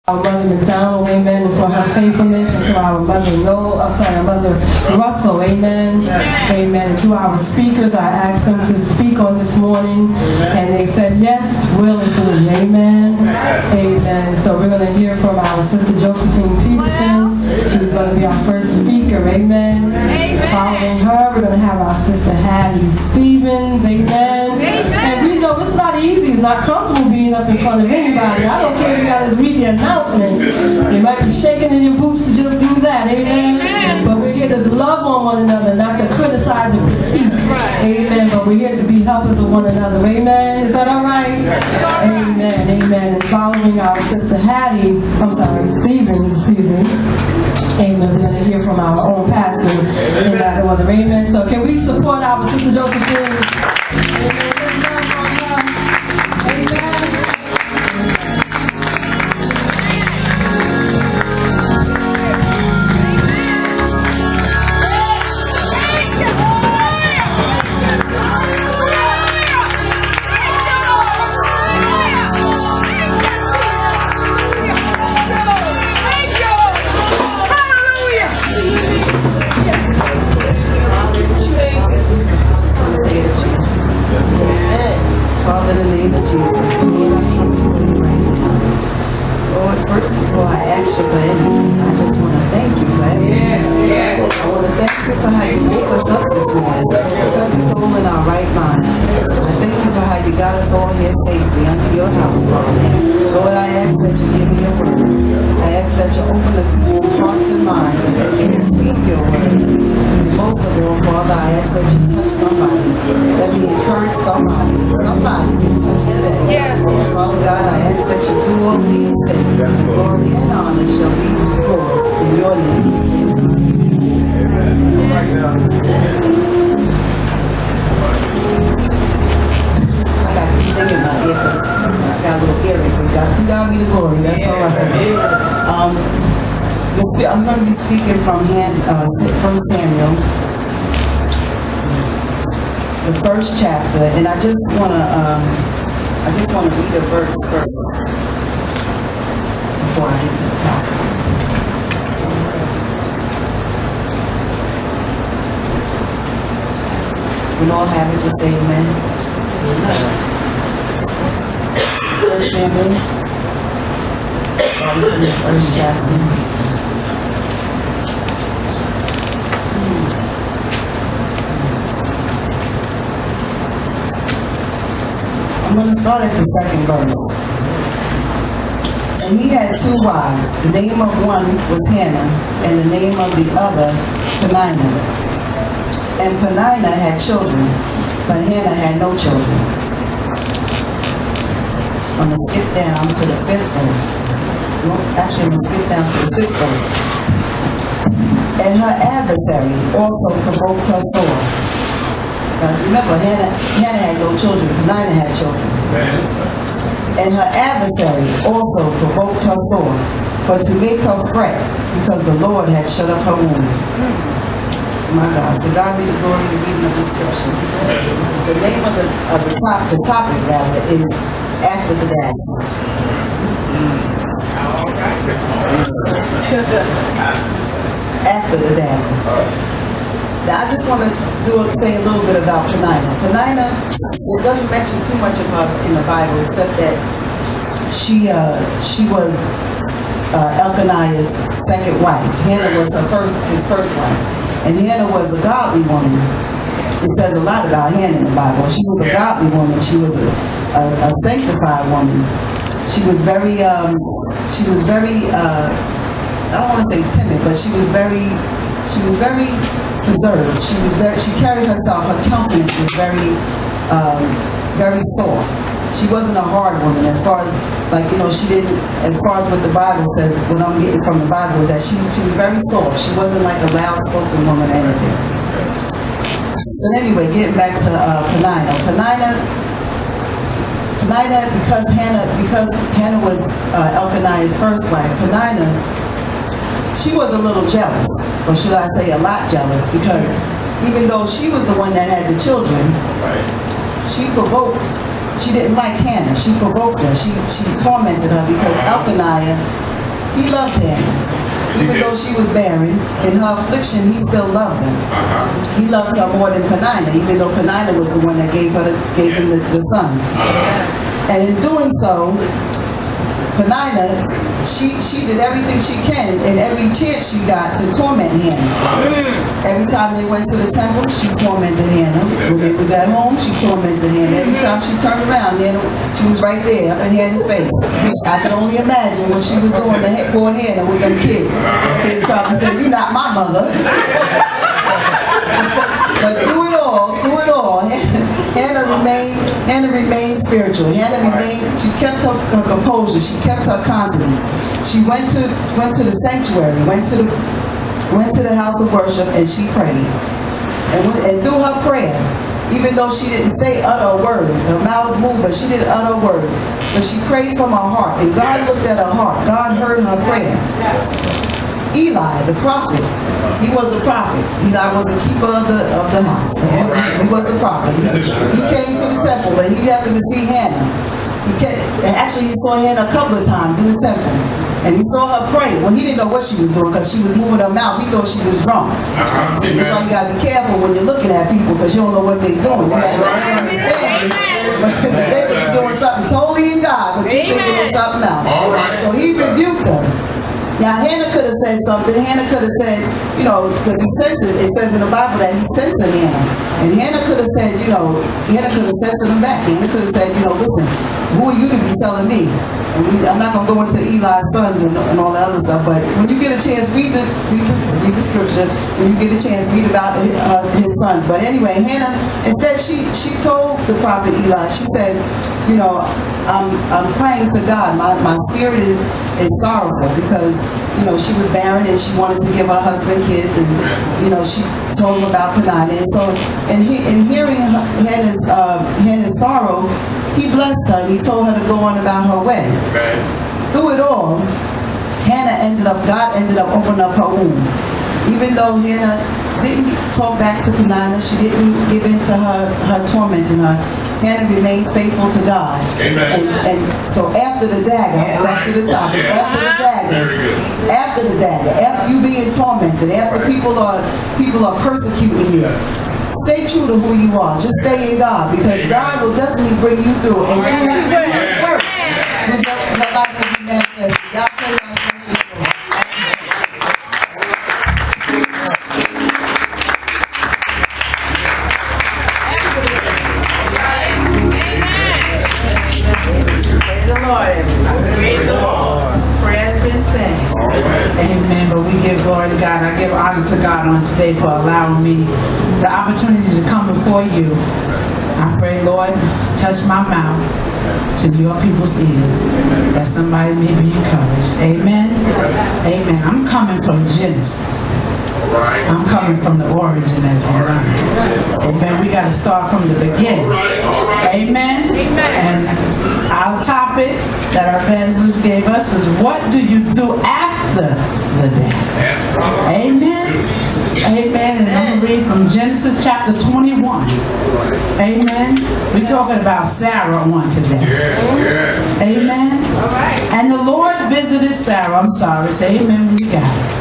Our Mother McDonald, amen, for her faithfulness, and to our Mother our Mother Russell, amen, amen. And to our speakers, I asked them to speak on this morning, and they said yes, willingly, amen, amen. So we're going to hear from our Sister Josephine Peterson. She's going to be our first speaker, amen. Following her, we're going to have our Sister Hattie Stevens, amen. And we know it's not easy, it's not comfortable being up in front of anybody. I don't care if you got to read the announcements. You might be shaking in your boots to just do that, amen. But we're here to love on one another, not to criticize and critique, amen. But we're here to be helpers of one another, amen. Is that all right? Amen, amen. And following our Sister Hattie, Stevens, excuse me. Amen. We're going to hear from our own pastor in that order. Amen. So can we support our Sister Josephine? Amen. Father, in the name of Jesus, Lord, I come before you right now. Lord, first before I ask you for anything, I just want to thank you for everything. I want to thank you for how you woke us up this morning, just to got us all in our right minds. I thank you for how you got us all here safely under your house, Father. Lord, I ask that you give me your word. I ask that you open the people's hearts and minds and that they receive your word. And most of all, Father, I ask that you touch somebody. Let me encourage somebody. Somebody get touched today. Father God, I ask that you do all of these things. And glory and honor shall be yours in your name. I got this thing in my ear. I got a little earring. To God be the glory. That's all right. I'm going to be speaking from 1 Samuel, the first chapter, and I just want to read a verse first before I get to the topic. We all have it, just say amen. 1 Samuel, starting from the first chapter. I'm going to start at the second verse. And he had two wives. The name of one was Hannah, and the name of the other Peninnah. And Peninnah had children, but Hannah had no children. I'm going to skip down to the 5th verse. Well, actually, I'm going to skip down to the 6th verse. And her adversary also provoked her sore. Now remember, Hannah had no children, Peninnah had children. And her adversary also provoked her sore, for to make her fret, because the Lord had shut up her womb. My God, to God be the glory in the reading of the scripture. The name of the topic rather, is After the Dagger. After the Dagger. Now, I just want to say a little bit about Peninnah. Peninnah, it doesn't mention too much of her in the Bible, except that she was Elkanah's second wife. Hannah was his first wife, and Hannah was a godly woman. It says a lot about Hannah in the Bible. She was a godly woman. She was a sanctified woman. She was very. I don't want to say timid, but she was very preserved. She carried herself, her countenance was very soft. She wasn't a hard woman as far as, as far as what the Bible says, what I'm getting from the Bible is that she was very soft. She wasn't like a loud-spoken woman or anything. But anyway, getting back to Peninnah, because Hannah was Elkanah's first wife, Peninnah, she was a little jealous, or should I say a lot jealous, because even though she was the one that had the children, she didn't like Hannah. She provoked her. She tormented her because Elkanah He loved Hannah. Even though she was barren, in her affliction, He still loved her. He loved her more than Peninnah, even though Peninnah was the one that gave him the sons. And in doing so, Peninnah, she did everything she can and every chance she got to torment Hannah. Every time they went to the temple, she tormented Hannah. When they was at home, she tormented Hannah. Every time she turned around, she was right there up in Hannah's face. I could only imagine what she was doing to poor Hannah with them kids. Kids probably said, "You're not my mother." But through it all, Hannah remained spiritual. She kept her composure. She kept her confidence. She went to the sanctuary, went to the house of worship, and she prayed. And through her prayer, even though she didn't utter a word, her mouth moved, but she didn't utter a word. But she prayed from her heart, and God looked at her heart. God heard her prayer. Eli, the prophet, he was a prophet. Eli was a keeper of the house. He was a prophet. He came to the temple and he happened to see Hannah. He saw Hannah a couple of times in the temple. And he saw her pray. Well, he didn't know what she was doing because she was moving her mouth. He thought she was drunk. See, that's why you got to be careful when you're looking at people because you don't know what they're doing. You have to understand it. But they could be doing something totally in God, but you thinking it's something else. So he rebuked her. Now, Hannah could have said something. Hannah could have said, because he censored, it says in the Bible that he censored Hannah. And Hannah could have said, Hannah could have censored him back. Hannah could have said, listen, who are you to be telling me? And I'm not going to go into Eli's sons and all that other stuff, but when you get a chance, read the scripture. When you get a chance, read about his sons. But anyway, Hannah, instead, she told the prophet Eli, she said, I'm praying to God. My spirit is sorrowful because she was barren and she wanted to give her husband kids, and she told him about Peninnah. And so in hearing Hannah's sorrow, he blessed her and he told her to go on about her way. Through it all, God ended up opening up her womb. Even though Hannah didn't talk back to Peninnah, she didn't give in to her tormenting her, Hannah remained faithful to God. And so after the dagger, back to the topic, after the dagger, after you being tormented, after people are persecuting you, stay true to who you are. Just stay in God, because God will definitely bring you through. And through His work, your life will be manifested. God pray my strength and joy. Amen. But we give glory to God. I give honor to God on today for allowing me the opportunity to come before you. I pray, Lord, touch my mouth to your people's ears, that somebody may be encouraged. Amen. Amen. I'm coming from Genesis. I'm coming from the origin as we learn. Amen. We got to start from the beginning. Amen. And our topic that our evangelist gave us was, what do you do after the death? Amen. Amen. And I'm going to read from Genesis chapter 21. Amen. We're talking about Sarah on today. Amen. And the Lord visited Sarah. I'm sorry. Say amen when you got it.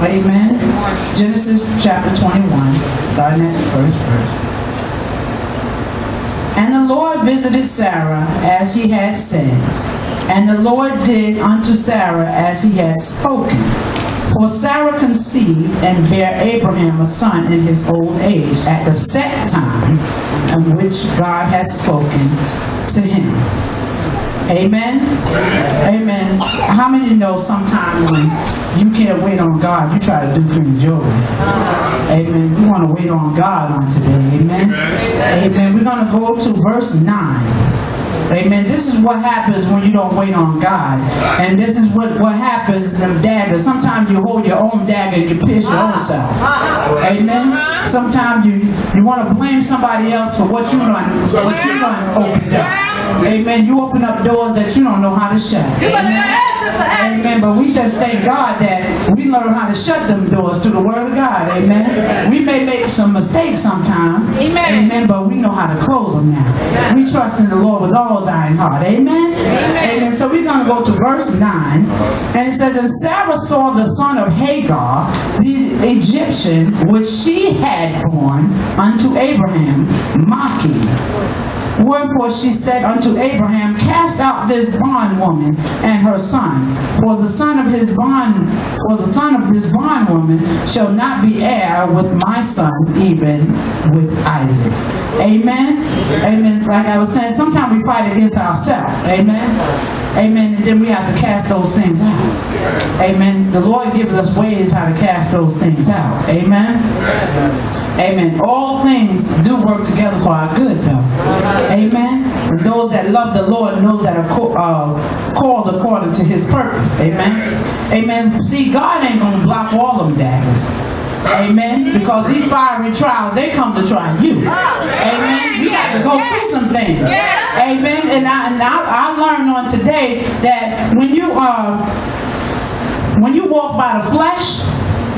Amen. Genesis chapter 21, starting at the first verse. And the Lord visited Sarah as he had said, and the Lord did unto Sarah as he had spoken. For Sarah conceived and bare Abraham a son in his old age, at the set time in which God had spoken to him. Amen. Amen. How many know sometimes when you can't wait on God, you try to do things your way? Amen. We want to wait on God on today. Amen. Amen. We're going to go to verse 9. Amen. This is what happens when you don't wait on God. And this is what happens in daggers. Sometimes you hold your own dagger and you pierce your own self. Amen. Sometimes you want to blame somebody else for what you done opened up. Amen. You open up doors that you don't know how to shut. Amen. Amen. But we just thank God that we learn how to shut them doors through the word of God. Amen. We may make some mistakes sometimes. Amen. But we know how to close them now. We trust in the Lord with all thine heart. Amen. Amen. So we're going to go to verse 9. And it says, and Sarah saw the son of Hagar, the Egyptian, which she had born unto Abraham, mocking. Wherefore she said unto Abraham, cast out this bondwoman and her son, for the son of this bondwoman shall not be heir with my son, even with Isaac. Amen. Amen. Like I was saying, sometimes we fight against ourselves. Amen. Amen. And then we have to cast those things out. Amen. The Lord gives us ways how to cast those things out. Amen. Amen. All things do work together for our good, though. Amen. For those that love the Lord and those that are called according to his purpose. Amen. Amen. See, God ain't going to block all them daggers. Amen. Because these fiery trials, they come to try you. Amen. We have to go through some things. Amen. And I learned on today that when you walk by the flesh,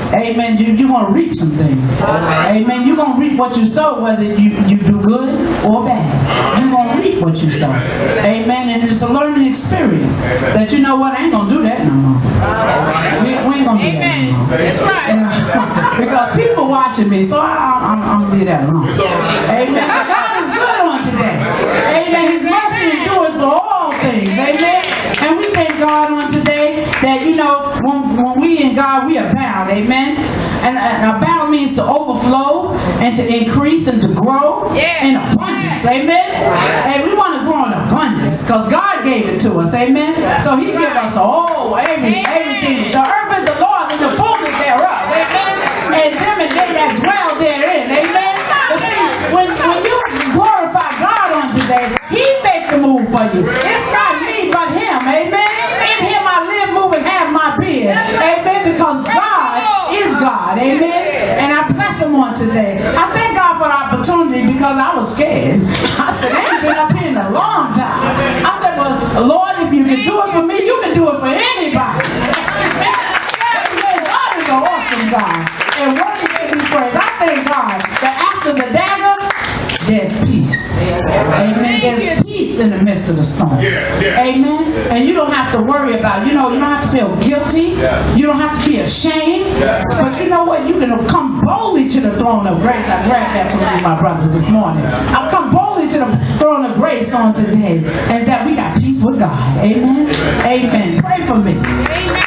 amen, you're going to reap some things. Amen. You're going to reap what you sow, whether you do good or bad. You're going to reap what you sow. Amen. And it's a learning experience that, you know what, I ain't going to do that no more. We ain't going to do that no more. That's right. Because people watching me, so I'm going to leave that alone. Amen. God is good on today. Amen. His mercy endures for all things. Amen. And we thank God on today that, you know, when we in God, we abound. Amen. And abound means to overflow and to increase and to grow in abundance. Amen. And we want to grow in abundance because God gave it to us. Amen. So he gave us everything. The earth is the Lord's and the fullness thereof. Amen. And them and they that dwell therein. Amen. But see, when you glorify God on today, he make the move for you. It's not me but him. Amen. In him I live, move, and have my being. Amen. Because God is God. Amen. And I bless him on today. I thank God for the opportunity because I was scared. I said, I ain't been up here in a long time. I said, well, Lord, if you can do it for me, you can do it for anybody. Amen. God is an awesome God. And worthy to be praised. I thank God that after the dagger, there's peace. Amen. There's peace in the midst of the storm. Amen. And you don't have to worry about, you don't have to feel guilty. You don't have to be ashamed. But you know what? You can come boldly to the throne of grace. I grabbed that from you, my brother, this morning. I'll come boldly to the throne of grace on today. And that we got peace with God. Amen. Amen. Pray for me. Amen.